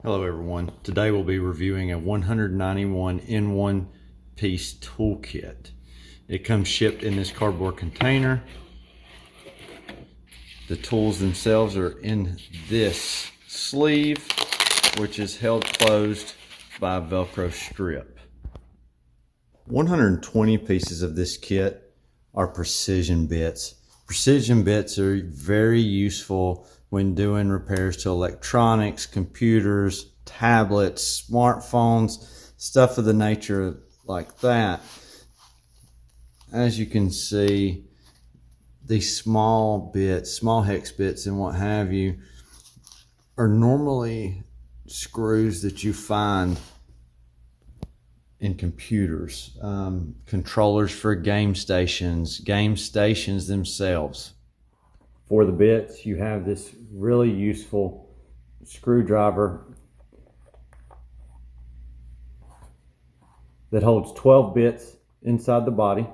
Hello everyone. Today we'll be reviewing a 191 in one piece toolkit. It comes shipped in this cardboard container. The tools themselves are in this sleeve, which is held closed by a Velcro strip. 120 pieces of this kit are precision bits. Precision bits are very useful when doing repairs to electronics, computers, tablets, smartphones, stuff of the nature like that. As you can see, these small bits, small hex bits and what have you, are normally screws that you find in computers, controllers for game stations themselves. For the bits, you have this really useful screwdriver that holds 12 bits inside the body.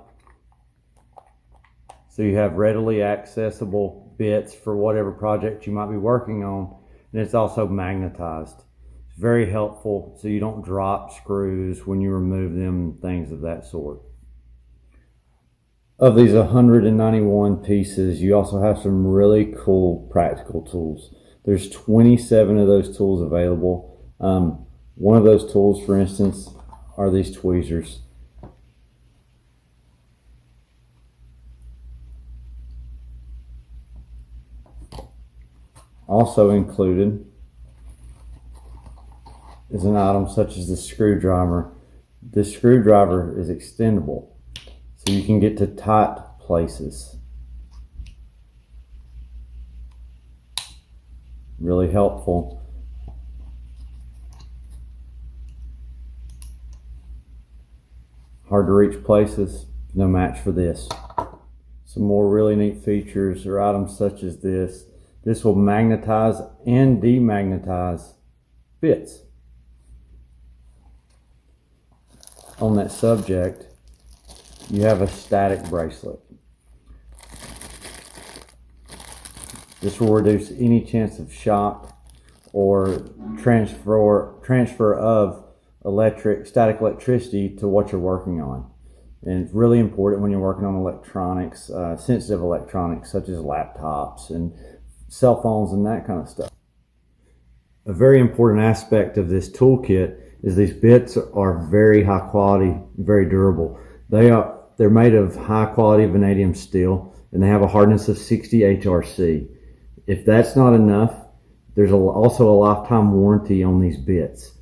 So you have readily accessible bits for whatever project you might be working on. And it's also magnetized. It's very helpful so you don't drop screws when you remove them, things of that sort. Of these 191 pieces, you also have some really cool practical tools. There's 27 of those tools available. One of those tools, for instance, are these tweezers. Also included is an item such as the screwdriver. This screwdriver is extendable, so you can get to tight places. Really helpful. Hard to reach places, no match for this. Some more really neat features or items such as this. This will magnetize and demagnetize bits. On that subject, you have a static bracelet. This will reduce any chance of shock or transfer of static electricity to what you're working on. And it's really important when you're working on electronics, sensitive electronics such as laptops and cell phones and that kind of stuff. A very important aspect of this toolkit is these bits are very high quality, very durable. They're made of high quality vanadium steel and they have a hardness of 60 HRC. If that's not enough, there's also a lifetime warranty on these bits.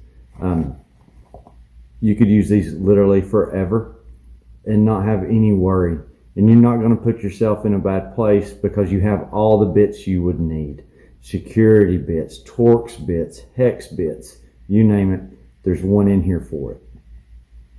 You could use these literally forever and not have any worry. And you're not going to put yourself in a bad place because you have all the bits you would need. Security bits, Torx bits, hex bits, you name it, there's one in here for it.